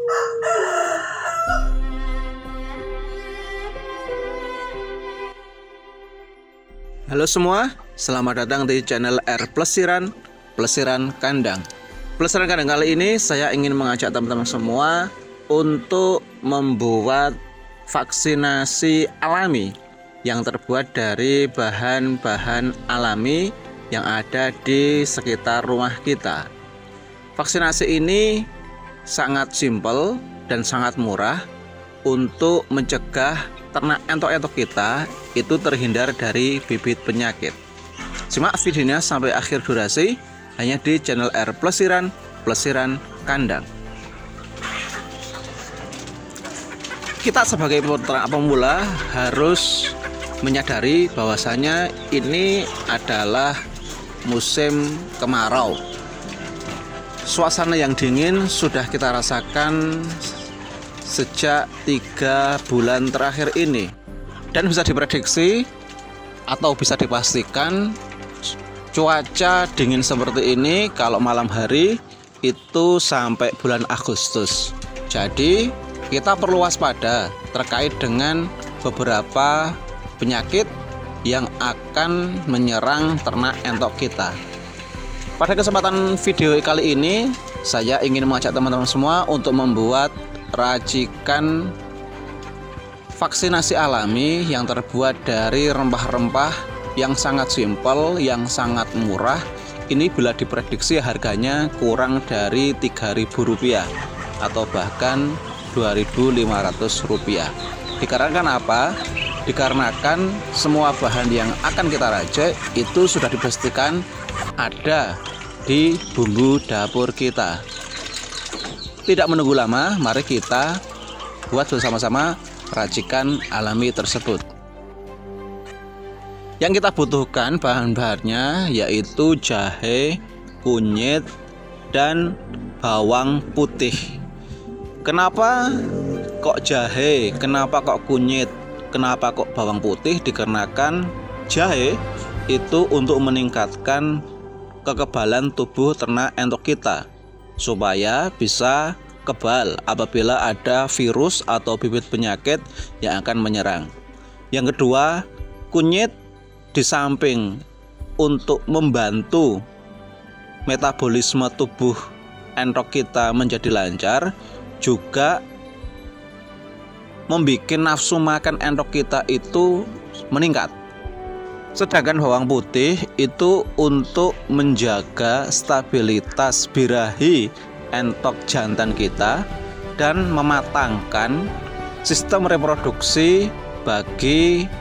Halo semua, selamat datang di channel R Plesiran Kandang. Plesiran Kandang kali ini saya ingin mengajak teman-teman semua untuk membuat vaksinasi alami yang terbuat dari bahan-bahan alami yang ada di sekitar rumah kita. Vaksinasi ini sangat simpel dan sangat murah untuk mencegah ternak entok-entok kita itu terhindar dari bibit penyakit. Simak videonya sampai akhir durasi hanya di channel R Plesiran Kandang. Kita sebagai peternak pemula harus menyadari bahwasanya ini adalah musim kemarau. Suasana yang dingin sudah kita rasakan sejak 3 bulan terakhir ini, dan bisa diprediksi atau bisa dipastikan cuaca dingin seperti ini kalau malam hari itu sampai bulan Agustus. Jadi kita perlu waspada terkait dengan beberapa penyakit yang akan menyerang ternak entok kita. Pada kesempatan video kali ini saya ingin mengajak teman-teman semua untuk membuat racikan vaksinasi alami yang terbuat dari rempah-rempah yang sangat simpel, yang sangat murah. Ini bila diprediksi harganya kurang dari Rp3.000 atau bahkan Rp2.500. Dikarenakan apa? Dikarenakan semua bahan yang akan kita racik itu sudah dipastikan ada di bumbu dapur kita. Tidak menunggu lama, mari kita buat bersama-sama racikan alami tersebut. Yang kita butuhkan bahan-bahannya yaitu jahe, kunyit, dan bawang putih. Kenapa kok jahe? Kenapa kok kunyit? Kenapa kok bawang putih? Dikarenakan jahe itu untuk meningkatkan kekebalan tubuh ternak entok kita, supaya bisa kebal apabila ada virus atau bibit penyakit yang akan menyerang. Yang kedua, kunyit di samping untuk membantu metabolisme tubuh entok kita menjadi lancar, juga membuat nafsu makan entok kita itu meningkat. Sedangkan bawang putih itu untuk menjaga stabilitas birahi entok jantan kita dan mematangkan sistem reproduksi bagi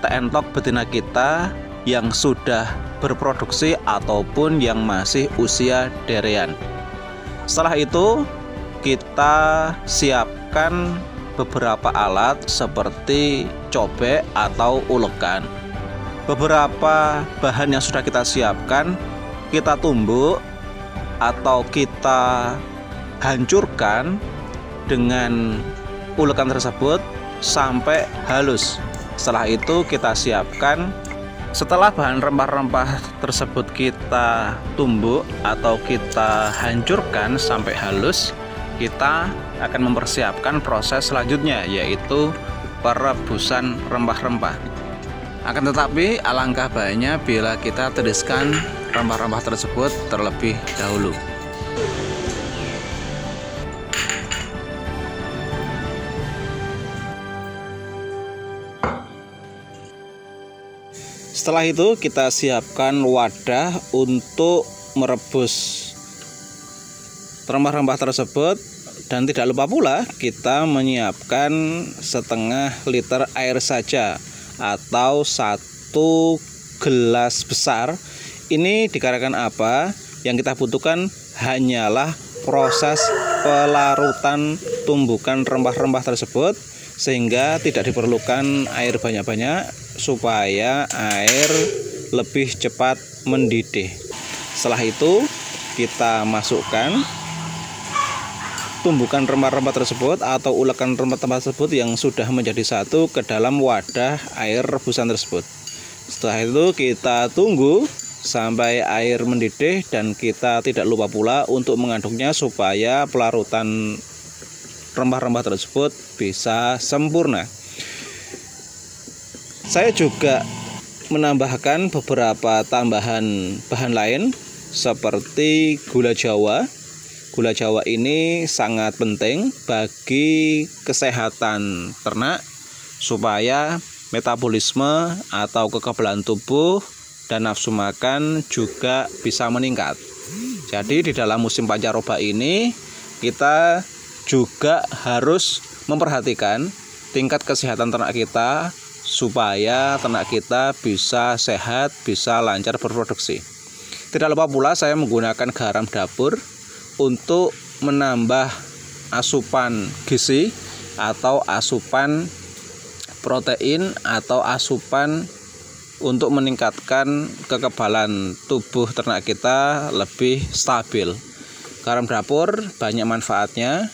entok betina kita yang sudah berproduksi ataupun yang masih usia derean. Setelah itu kita siapkan beberapa alat seperti cobek atau ulekan. Beberapa bahan yang sudah kita siapkan kita tumbuk atau kita hancurkan dengan ulekan tersebut sampai halus. Setelah itu kita siapkan. Setelah bahan rempah-rempah tersebut kita tumbuk atau kita hancurkan sampai halus, kita akan mempersiapkan proses selanjutnya, yaitu perebusan rempah-rempah. Akan tetapi alangkah baiknya bila kita tiriskan rempah-rempah tersebut terlebih dahulu. Setelah itu kita siapkan wadah untuk merebus rempah-rempah tersebut, dan tidak lupa pula kita menyiapkan setengah liter air saja atau 1 gelas besar. Ini dikarenakan apa? Yang kita butuhkan hanyalah proses pelarutan tumbukan rempah-rempah tersebut, sehingga tidak diperlukan air banyak-banyak supaya air lebih cepat mendidih. Setelah itu kita masukkan tumbukan rempah-rempah tersebut atau ulekan rempah-rempah tersebut yang sudah menjadi satu ke dalam wadah air rebusan tersebut. Setelah itu kita tunggu sampai air mendidih, dan kita tidak lupa pula untuk mengaduknya supaya pelarutan rempah-rempah tersebut bisa sempurna. Saya juga menambahkan beberapa tambahan bahan lain seperti gula Jawa. Gula Jawa ini sangat penting bagi kesehatan ternak supaya metabolisme atau kekebalan tubuh dan nafsu makan juga bisa meningkat. Jadi di dalam musim pancaroba ini kita juga harus memperhatikan tingkat kesehatan ternak kita supaya ternak kita bisa sehat, bisa lancar berproduksi. Tidak lupa pula saya menggunakan garam dapur untuk menambah asupan gizi atau asupan protein atau asupan untuk meningkatkan kekebalan tubuh ternak kita lebih stabil. Garam dapur banyak manfaatnya,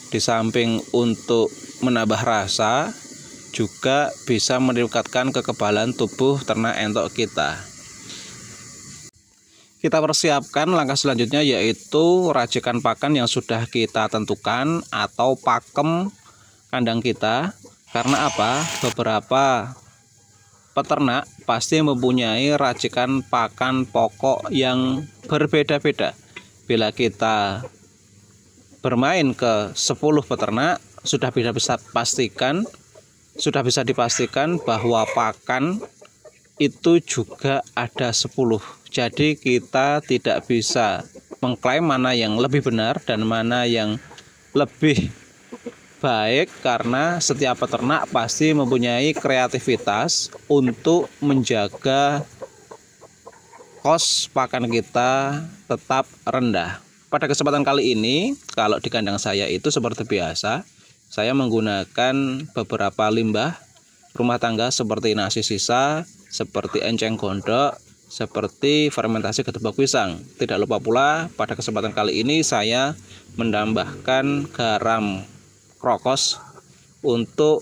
di samping untuk menambah rasa juga bisa meningkatkan kekebalan tubuh ternak entok kita. Kita persiapkan langkah selanjutnya, yaitu racikan pakan yang sudah kita tentukan atau pakem kandang kita. Karena apa? Beberapa peternak pasti mempunyai racikan pakan pokok yang berbeda-beda. Bila kita bermain ke 10 peternak, sudah bisa dipastikan bahwa pakan itu juga ada 10. Jadi kita tidak bisa mengklaim mana yang lebih benar dan mana yang lebih baik, karena setiap peternak pasti mempunyai kreativitas untuk menjaga kos pakan kita tetap rendah. Pada kesempatan kali ini, kalau di kandang saya itu seperti biasa, saya menggunakan beberapa limbah rumah tangga seperti nasi sisa, seperti enceng gondok, seperti fermentasi gedebak pisang. Tidak lupa pula pada kesempatan kali ini saya menambahkan garam krokos untuk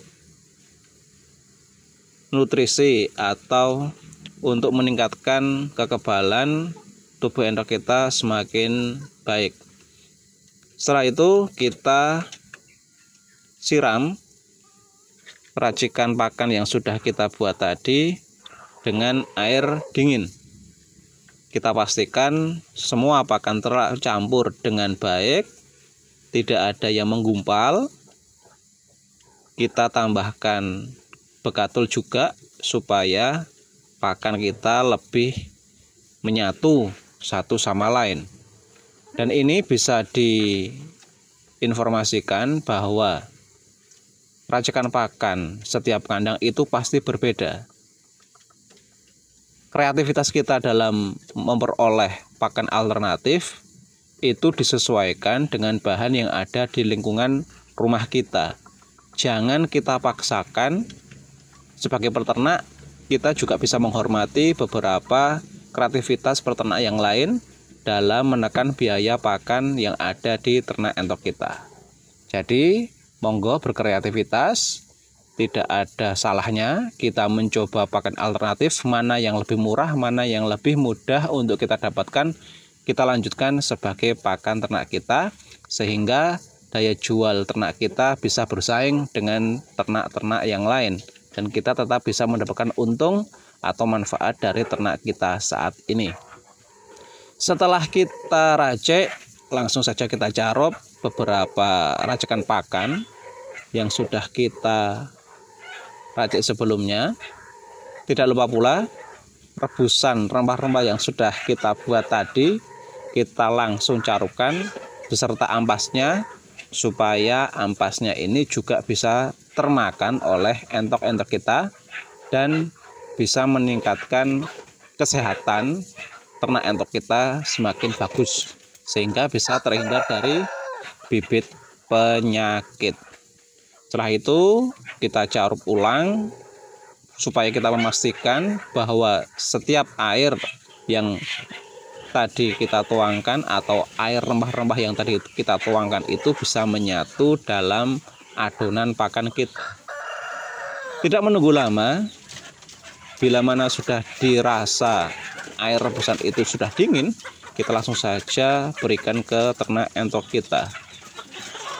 nutrisi atau untuk meningkatkan kekebalan tubuh entok kita semakin baik. Setelah itu kita siram racikan pakan yang sudah kita buat tadi dengan air dingin. Kita pastikan semua pakan tercampur dengan baik, tidak ada yang menggumpal. Kita tambahkan bekatul juga supaya pakan kita lebih menyatu satu sama lain. Dan ini bisa diinformasikan bahwa racikan pakan setiap kandang itu pasti berbeda. Kreativitas kita dalam memperoleh pakan alternatif itu disesuaikan dengan bahan yang ada di lingkungan rumah kita. Jangan kita paksakan. Sebagai peternak, kita juga bisa menghormati beberapa kreativitas peternak yang lain dalam menekan biaya pakan yang ada di ternak entok kita. Jadi, monggo berkreativitas. Tidak ada salahnya kita mencoba pakan alternatif, mana yang lebih murah, mana yang lebih mudah untuk kita dapatkan, kita lanjutkan sebagai pakan ternak kita, sehingga daya jual ternak kita bisa bersaing dengan ternak-ternak yang lain, dan kita tetap bisa mendapatkan untung atau manfaat dari ternak kita saat ini. Setelah kita racik, langsung saja kita carop beberapa racikan pakan yang sudah kita racik sebelumnya. Tidak lupa pula rebusan rempah-rempah yang sudah kita buat tadi, kita langsung carupkan beserta ampasnya, supaya ampasnya ini juga bisa termakan oleh entok-entok kita dan bisa meningkatkan kesehatan ternak entok kita semakin bagus, sehingga bisa terhindar dari bibit penyakit. Setelah itu kita carup ulang supaya kita memastikan bahwa setiap air yang tadi kita tuangkan atau air rempah-rempah yang tadi kita tuangkan itu bisa menyatu dalam adonan pakan kita. Tidak menunggu lama, bila mana sudah dirasa air rebusan itu sudah dingin, kita langsung saja berikan ke ternak entok kita.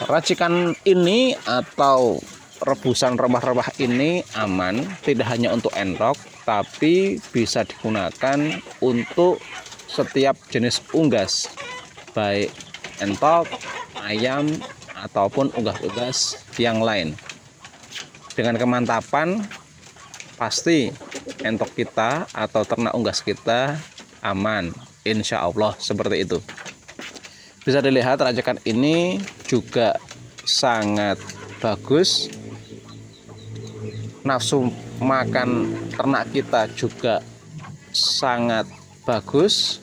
racikan ini atau rebusan rempah-rempah ini aman, tidak hanya untuk entok, tapi bisa digunakan untuk setiap jenis unggas, baik entok, ayam, ataupun unggas-unggas yang lain. Dengan kemantapan, pasti entok kita atau ternak unggas kita aman, insya Allah seperti itu. Bisa dilihat racikan ini juga sangat bagus, nafsu makan ternak kita juga sangat bagus.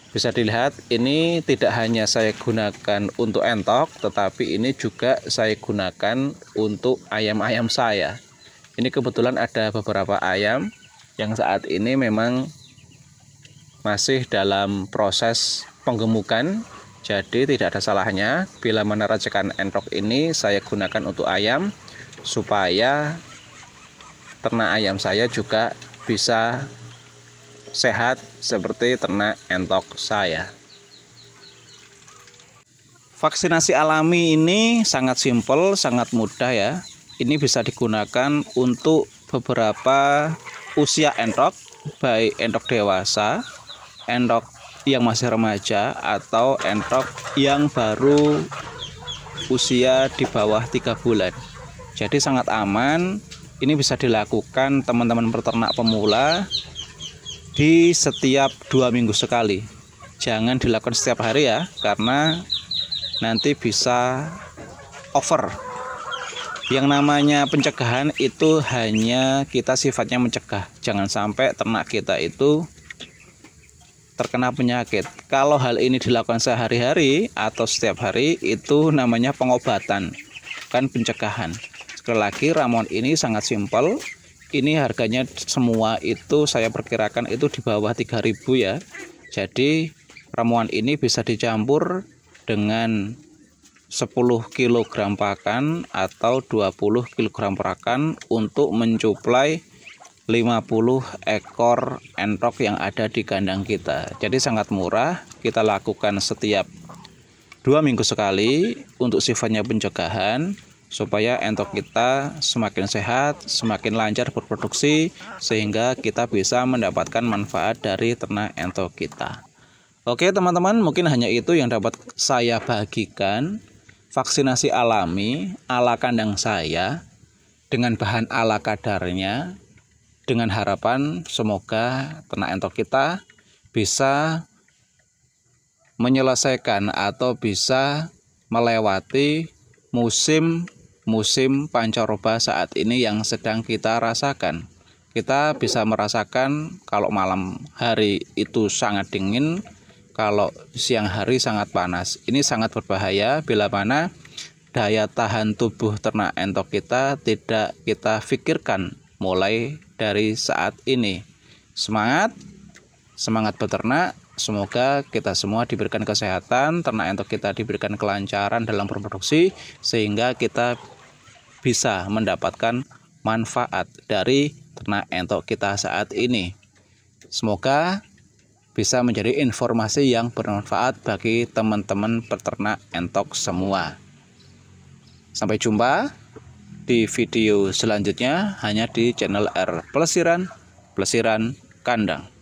Bisa dilihat ini tidak hanya saya gunakan untuk entok, tetapi ini juga saya gunakan untuk ayam-ayam saya. Ini kebetulan ada beberapa ayam yang saat ini memang masih dalam proses penggemukan. Jadi tidak ada salahnya bila mana racikan entok ini saya gunakan untuk ayam, supaya ternak ayam saya juga bisa sehat seperti ternak entok saya. Vaksinasi alami ini sangat simpel, sangat mudah ya. Ini bisa digunakan untuk beberapa usia entok, baik entok dewasa, entok yang masih remaja, atau entok yang baru usia di bawah 3 bulan. Jadi sangat aman. Ini bisa dilakukan teman-teman peternak pemula di setiap 2 minggu sekali. Jangan dilakukan setiap hari ya, karena nanti bisa over. Yang namanya pencegahan itu hanya kita sifatnya mencegah, jangan sampai ternak kita itu terkena penyakit. Kalau hal ini dilakukan sehari-hari atau setiap hari, itu namanya pengobatan, kan pencegahan. Sekali lagi, ramuan ini sangat simpel. Ini harganya semua itu saya perkirakan itu di bawah 3.000 ya. Jadi ramuan ini bisa dicampur dengan 10 kg pakan atau 20 kg pakan untuk mencuplai 50 ekor entok yang ada di kandang kita. Jadi sangat murah, kita lakukan setiap 2 minggu sekali untuk sifatnya pencegahan, supaya entok kita semakin sehat, semakin lancar berproduksi, sehingga kita bisa mendapatkan manfaat dari ternak entok kita. Oke teman-teman, mungkin hanya itu yang dapat saya bagikan. Vaksinasi alami ala kandang saya dengan bahan ala kadarnya, dengan harapan semoga ternak entok kita bisa menyelesaikan atau bisa melewati musim pancaroba saat ini yang sedang kita rasakan. Kita bisa merasakan kalau malam hari itu sangat dingin, kalau siang hari sangat panas. Ini sangat berbahaya bila mana daya tahan tubuh ternak entok kita tidak kita pikirkan mulai dari saat ini. Semangat beternak. Semoga kita semua diberikan kesehatan, ternak entok kita diberikan kelancaran dalam berproduksi, sehingga kita bisa mendapatkan manfaat dari ternak entok kita saat ini. Semoga bisa menjadi informasi yang bermanfaat bagi teman-teman peternak entok semua. Sampai jumpa di video selanjutnya hanya di channel R Plesiran Kandang.